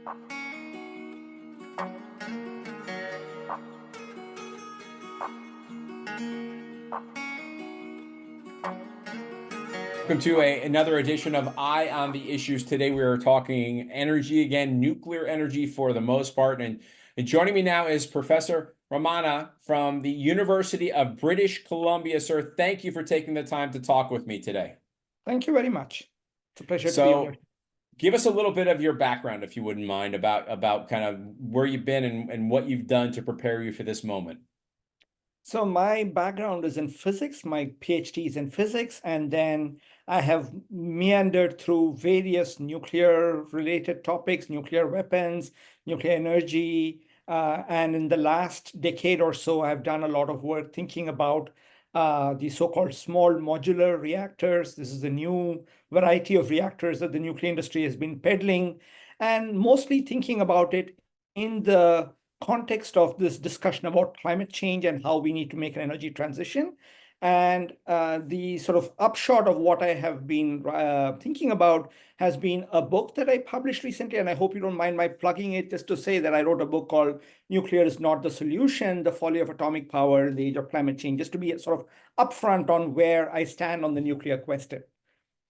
Welcome to another edition of Eye on the Issues. Today we are talking energy again, nuclear energy for the most part. And joining me now is Professor Ramana from the University of British Columbia. Sir, thank you for taking the time to talk with me today. Thank you very much. It's a pleasure to be on your. Give us a little bit of your background, if you wouldn't mind, about kind of where you've been and what you've done to prepare you for this moment. So my background is in physics. My PhD is in physics, and then I have meandered through various nuclear-related topics, nuclear weapons, nuclear energy, and in the last decade or so, I've done a lot of work thinking about the so-called small modular reactors. This is a new variety of reactors that the nuclear industry has been peddling, and mostly thinking about it in the context of this discussion about climate change and how we need to make an energy transition. And the sort of upshot of what I have been thinking about has been a book that I published recently, and I hope you don't mind my plugging it, just to say that I wrote a book called Nuclear is Not the Solution, The Folly of Atomic Power in the Age of Climate Change, just to be sort of upfront on where I stand on the nuclear question.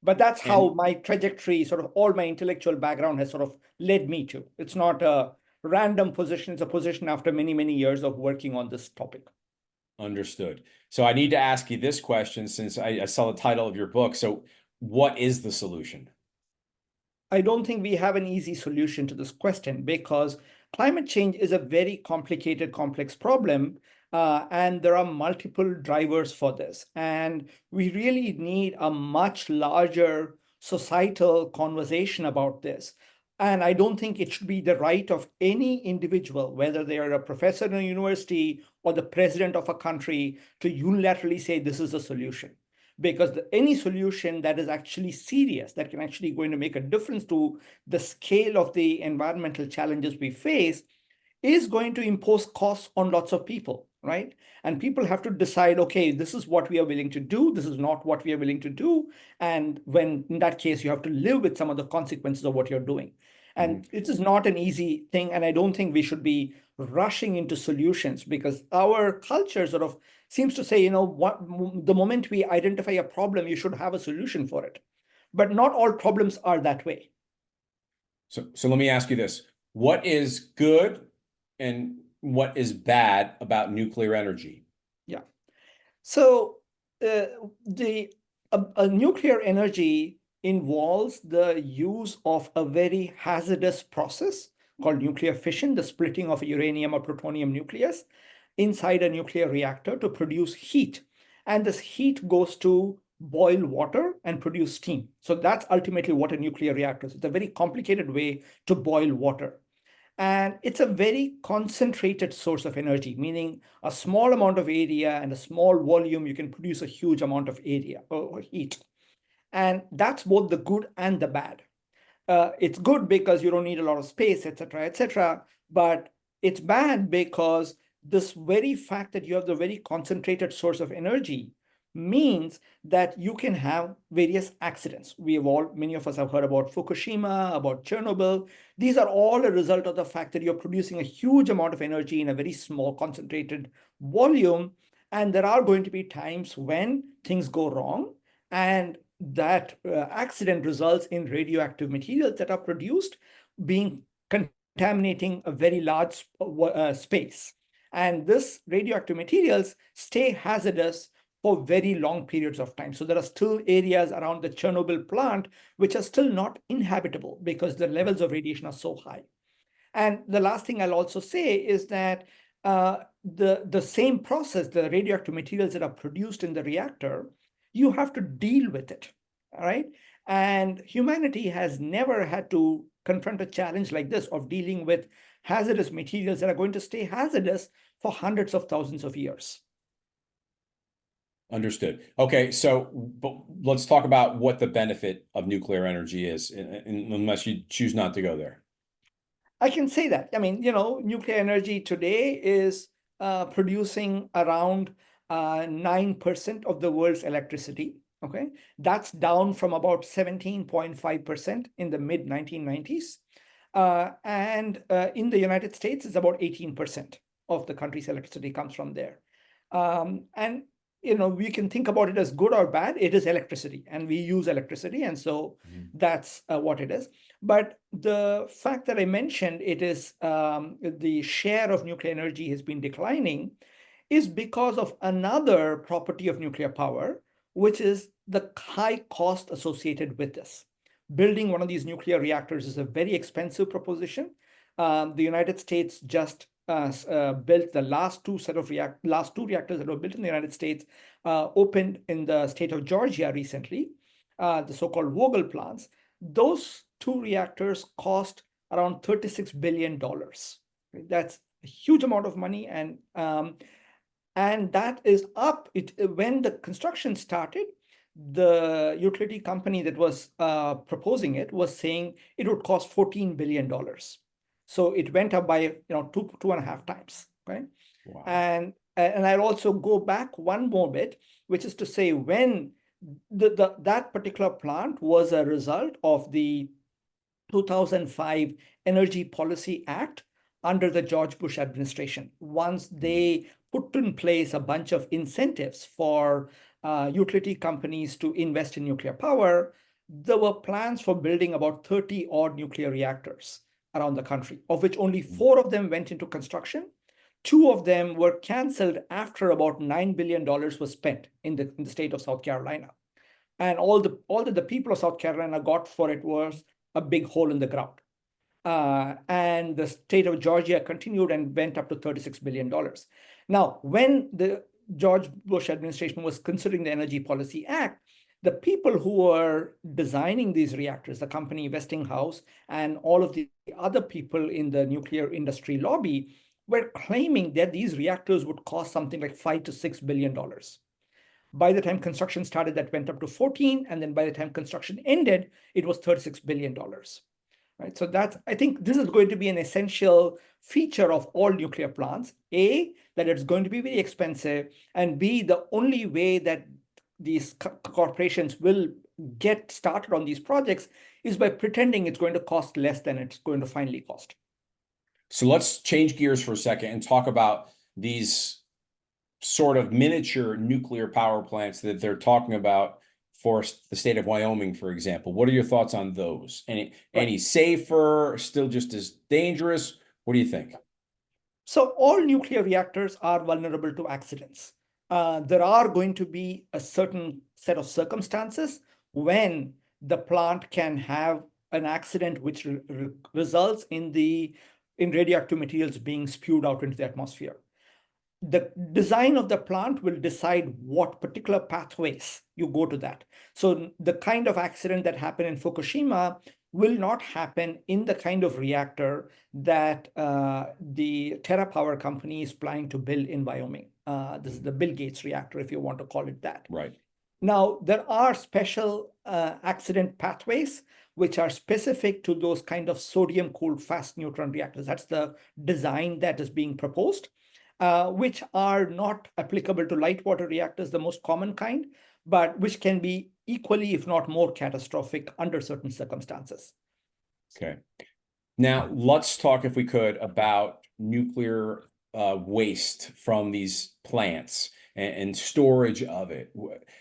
But that's how my trajectory, sort of all my intellectual background has sort of led me to. It's not a random position. It's a position after many, many years of working on this topic. Understood. So I need to ask you this question since I saw the title of your book. So what is the solution? I don't think we have an easy solution to this question because climate change is a very complicated, complex problem. And there are multiple drivers for this. And we really need a much larger societal conversation about this. And I don't think it should be the right of any individual, whether they are a professor in a university or the president of a country, to unilaterally say this is a solution. Because any solution that is actually serious, that can actually going to make a difference to the scale of the environmental challenges we face, is going to impose costs on lots of people, right? And people have to decide, okay, this is what we are willing to do. This is not what we are willing to do. And when in that case, you have to live with some of the consequences of what you're doing. And it is not an easy thing. And I don't think we should be rushing into solutions because our culture sort of seems to say, what the moment we identify a problem, you should have a solution for it. But not all problems are that way. So let me ask you this. What is good and what is bad about nuclear energy? Yeah. So nuclear energy involves the use of a very hazardous process called nuclear fission, the splitting of a uranium or plutonium nucleus inside a nuclear reactor to produce heat. And this heat goes to boil water and produce steam. So that's ultimately what a nuclear reactor is. It's a very complicated way to boil water. And it's a very concentrated source of energy, meaning a small amount of area and a small volume, you can produce a huge amount of area or heat. And that's both the good and the bad. It's good because you don't need a lot of space, et cetera, but it's bad because this very fact that you have the very concentrated source of energy means that you can have various accidents. Many of us have heard about Fukushima, about Chernobyl. These are all a result of the fact that you're producing a huge amount of energy in a very small concentrated volume. And there are going to be times when things go wrong and that accident results in radioactive materials that are produced being contaminating a very large space. And this radioactive materials stay hazardous for very long periods of time. So there are still areas around the Chernobyl plant which are still not inhabitable because the levels of radiation are so high. And the last thing I'll also say is that the same process, the radioactive materials that are produced in the reactor, you have to deal with it, all right? And humanity has never had to confront a challenge like this of dealing with hazardous materials that are going to stay hazardous for hundreds of thousands of years. Understood. Okay, so let's talk about what the benefit of nuclear energy is, unless you choose not to go there. I can say that. I mean, nuclear energy today is producing around 9% of the world's electricity. Okay, that's down from about 17.5% in the mid-1990s. And in the United States, it's about 18% of the country's electricity comes from there. And we can think about it as good or bad. It is electricity, and we use electricity, and so that's what it is. But the fact that I mentioned it is the share of nuclear energy has been declining is because of another property of nuclear power, which is the high cost associated with this. Building one of these nuclear reactors is a very expensive proposition. The United States just built the last two reactors that were built in the United States, opened in the state of Georgia recently, the so-called Vogel plants. Those two reactors cost around $36 billion. That's a huge amount of money, and that is up. When the construction started, the utility company that was proposing it was saying it would cost $14 billion. So it went up by 2.5 times. Okay. Wow. And I'll also go back one more bit, which is to say when that particular plant was a result of the 2005 Energy Policy Act under the George Bush administration. Once they put in place a bunch of incentives for utility companies to invest in nuclear power, there were plans for building about 30 odd nuclear reactors around the country, of which only 4 of them went into construction. 2 of them were canceled after about $9 billion was spent in the state of South Carolina. And all that the people of South Carolina got for it was a big hole in the ground. And the state of Georgia continued and went up to $36 billion. Now, when the George Bush administration was considering the Energy Policy Act, the people who were designing these reactors, the company Westinghouse and all of the other people in the nuclear industry lobby, were claiming that these reactors would cost something like $5 to $6 billion. By the time construction started, that went up to 14, and then by the time construction ended, it was $36 billion. Right? So I think this is going to be an essential feature of all nuclear plants. A, that it's going to be very expensive, and B, the only way that these corporations will get started on these projects is by pretending it's going to cost less than it's going to finally cost. So let's change gears for a second and talk about these sort of miniature nuclear power plants that they're talking about for the state of Wyoming, for example. What are your thoughts on those? Any safer, still just as dangerous? What do you think? So all nuclear reactors are vulnerable to accidents. There are going to be a certain set of circumstances when the plant can have an accident which results in radioactive materials being spewed out into the atmosphere. The design of the plant will decide what particular pathways you go to that. So the kind of accident that happened in Fukushima will not happen in the kind of reactor that the TerraPower company is planning to build in Wyoming. This is the Bill Gates reactor, if you want to call it that. Right. Now, there are special accident pathways which are specific to those kind of sodium-cooled fast neutron reactors. That's the design that is being proposed. Which are not applicable to light water reactors, the most common kind, but which can be equally, if not more, catastrophic under certain circumstances. Okay. Now, let's talk, if we could, about nuclear waste from these plants and storage of it.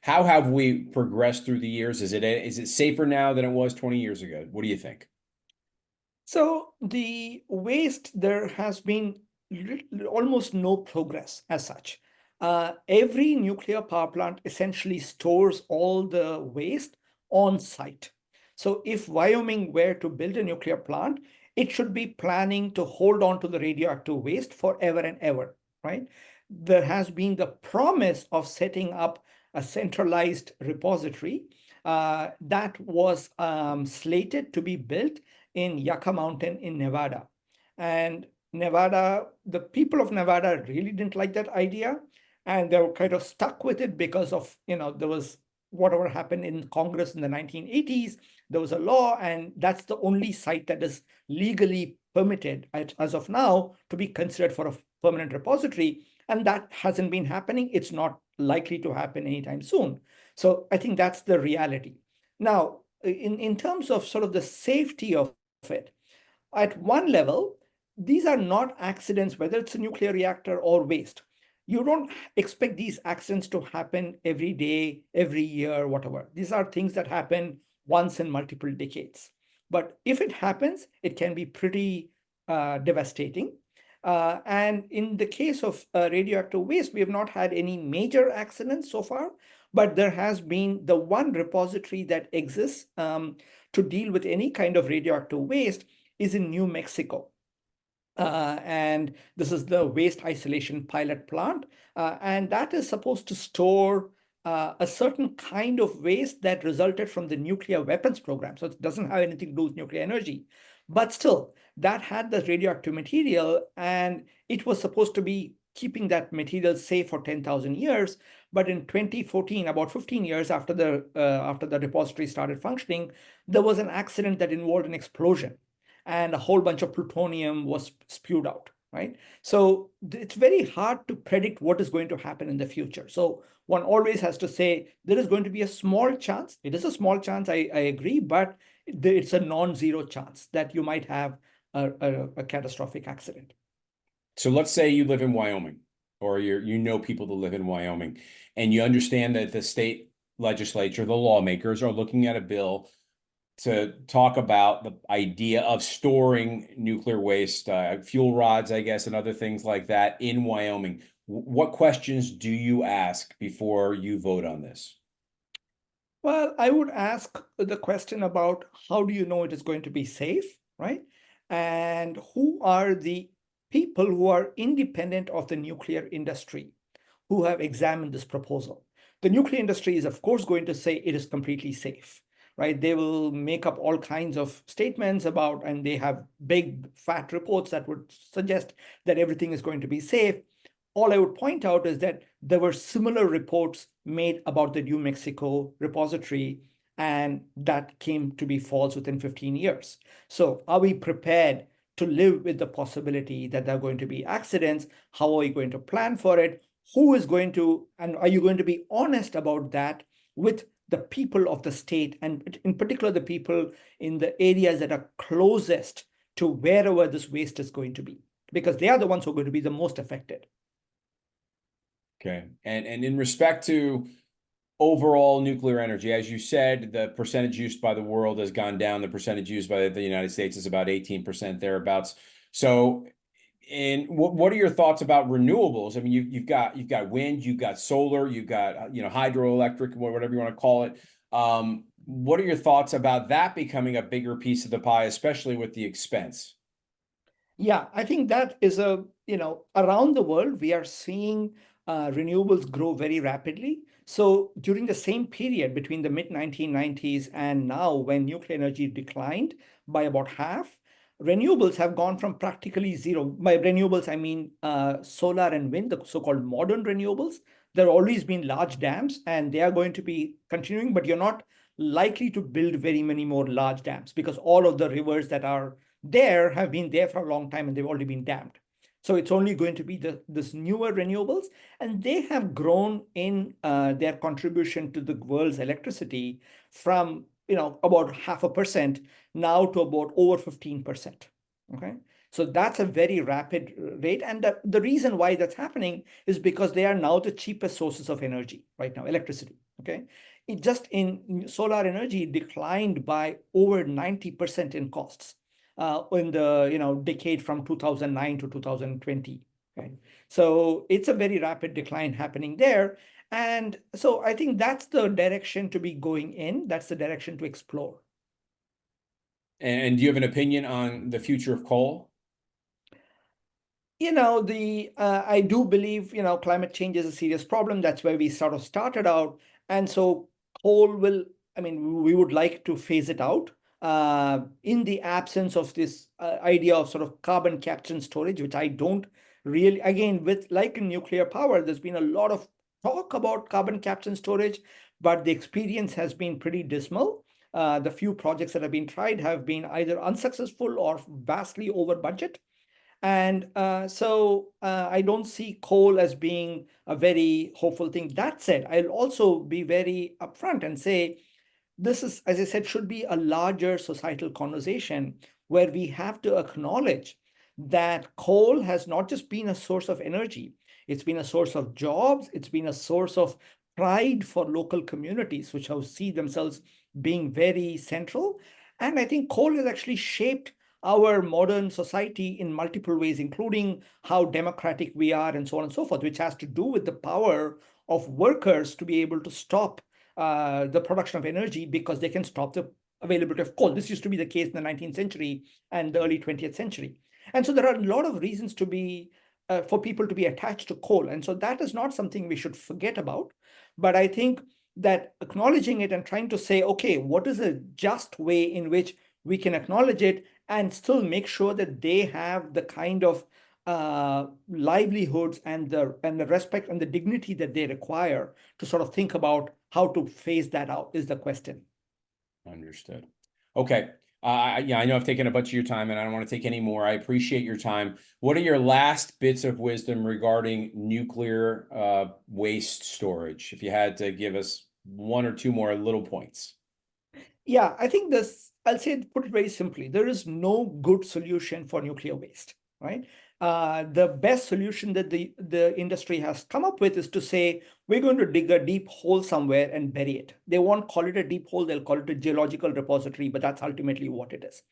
How have we progressed through the years? Is it safer now than it was 20 years ago? What do you think? So the waste, there has been almost no progress as such. Every nuclear power plant essentially stores all the waste on site. So if Wyoming were to build a nuclear plant, it should be planning to hold on to the radioactive waste forever and ever, right? There has been the promise of setting up a centralized repository that was slated to be built in Yucca Mountain in Nevada. And Nevada, the people of Nevada really didn't like that idea, and they were kind of stuck with it because of, there was whatever happened in Congress in the 1980s. There was a law, and that's the only site that is legally permitted as of now to be considered for a permanent repository. And that hasn't been happening. It's not likely to happen anytime soon. So I think that's the reality. Now, in terms of sort of the safety of it, at one level, these are not accidents, whether it's a nuclear reactor or waste. You don't expect these accidents to happen every day, every year, whatever. These are things that happen once in multiple decades. But if it happens, it can be pretty devastating. And in the case of radioactive waste, we have not had any major accidents so far, but there has been the one repository that exists to deal with any kind of radioactive waste is in New Mexico. And this is the waste isolation pilot plant. And that is supposed to store a certain kind of waste that resulted from the nuclear weapons program. So it doesn't have anything to do with nuclear energy. But still, that had the radioactive material, and it was supposed to be keeping that material safe for 10,000 years. But in 2014, about 15 years after the repository started functioning, there was an accident that involved an explosion, and a whole bunch of plutonium was spewed out, right? So it's very hard to predict what is going to happen in the future. So one always has to say there is going to be a small chance. It is a small chance, I agree, but it's a non-zero chance that you might have a catastrophic accident. So let's say you live in Wyoming, or you know people that live in Wyoming, and you understand that the state legislature, the lawmakers, are looking at a bill to talk about the idea of storing nuclear waste, fuel rods, I guess, and other things like that in Wyoming. What questions do you ask before you vote on this? Well, I would ask the question about how do you know it is going to be safe, right? And who are the people who are independent of the nuclear industry who have examined this proposal? The nuclear industry is, of course, going to say it is completely safe, right? They will make up all kinds of statements about, and they have big fat reports that would suggest that everything is going to be safe. All I would point out is that there were similar reports made about the New Mexico repository, and that came to be false within 15 years. So are we prepared to live with the possibility that there are going to be accidents? How are you going to plan for it? Who is going to, and are you going to be honest about that with the people of the state, and in particular, the people in the areas that are closest to wherever this waste is going to be, because they are the ones who are going to be the most affected. Okay. And in respect to overall nuclear energy, as you said, the percentage used by the world has gone down. The percentage used by the United States is about 18% thereabouts. So, and what are your thoughts about renewables? I mean, you've got wind, you've got solar, you've got hydroelectric, whatever you want to call it. What are your thoughts about that becoming a bigger piece of the pie, especially with the expense? Yeah, I think that is around the world, we are seeing renewables grow very rapidly. So during the same period between the mid 1990s and now, when nuclear energy declined by about half, renewables have gone from practically zero. By renewables, I mean solar and wind, the so-called modern renewables. There have always been large dams, and they are going to be continuing, but you're not likely to build very many more large dams because all of the rivers that are there have been there for a long time and they've already been dammed. So it's only going to be this newer renewables, and they have grown in their contribution to the world's electricity from about 0.5% now to about over 15%. Okay, so that's a very rapid rate, and the reason why that's happening is because they are now the cheapest sources of energy right now, electricity. Okay, it just in solar energy declined by over 90% in costs in the decade from 2009 to 2020. Okay? So it's a very rapid decline happening there. And so I think that's the direction to be going in. That's the direction to explore. And do you have an opinion on the future of coal? I do believe climate change is a serious problem. That's where we sort of started out. And so coal will, I mean, we would like to phase it out in the absence of this idea of sort of carbon capture and storage, which I don't really, again, with like in nuclear power, there's been a lot of talk about carbon capture and storage, but the experience has been pretty dismal. The few projects that have been tried have been either unsuccessful or vastly over budget. And I don't see coal as being a very hopeful thing. That said, I'll also be very upfront and say this is, as I said, should be a larger societal conversation where we have to acknowledge that coal has not just been a source of energy, it's been a source of jobs, it's been a source of pride for local communities, which have see themselves being very central. And I think coal has actually shaped our modern society in multiple ways, including how democratic we are and so on and so forth, which has to do with the power of workers to be able to stop the production of energy because they can stop the availability of coal. This used to be the case in the 19th century and the early 20th century. And so there are a lot of reasons to be for people to be attached to coal. And so that is not something we should forget about. But I think that acknowledging it and trying to say, okay, what is a just way in which we can acknowledge it and still make sure that they have the kind of livelihoods and the respect and the dignity that they require to sort of think about how to phase that out is the question. Understood. Okay. Yeah, I know I've taken a bunch of your time and I don't want to take any more. I appreciate your time. What are your last bits of wisdom regarding nuclear waste storage? If you had to give us one or two more little points. Yeah, I think this, I'll say, put it very simply, there is no good solution for nuclear waste, right? The best solution that the industry has come up with is to say, we're going to dig a deep hole somewhere and bury it. They won't call it a deep hole, they'll call it a geological repository, but that's ultimately what it is.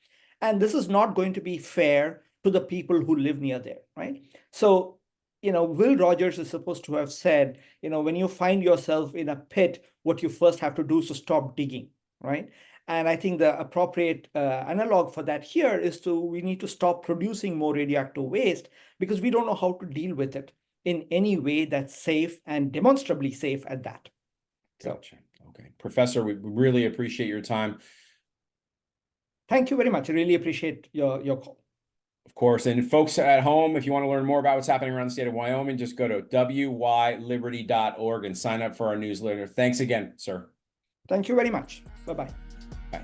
And this is not going to be fair to the people who live near there, right? So, Will Rogers is supposed to have said, when you find yourself in a pit, what you first have to do is to stop digging, right? And I think the appropriate analog for that here is we need to stop producing more radioactive waste because we don't know how to deal with it in any way that's safe and demonstrably safe at that. Gotcha. Okay. Professor, we really appreciate your time. Thank you very much. I really appreciate your call. Of course. And folks at home, if you want to learn more about what's happening around the state of Wyoming, just go to wyliberty.org and sign up for our newsletter. Thanks again, sir. Thank you very much. Bye-bye. Bye.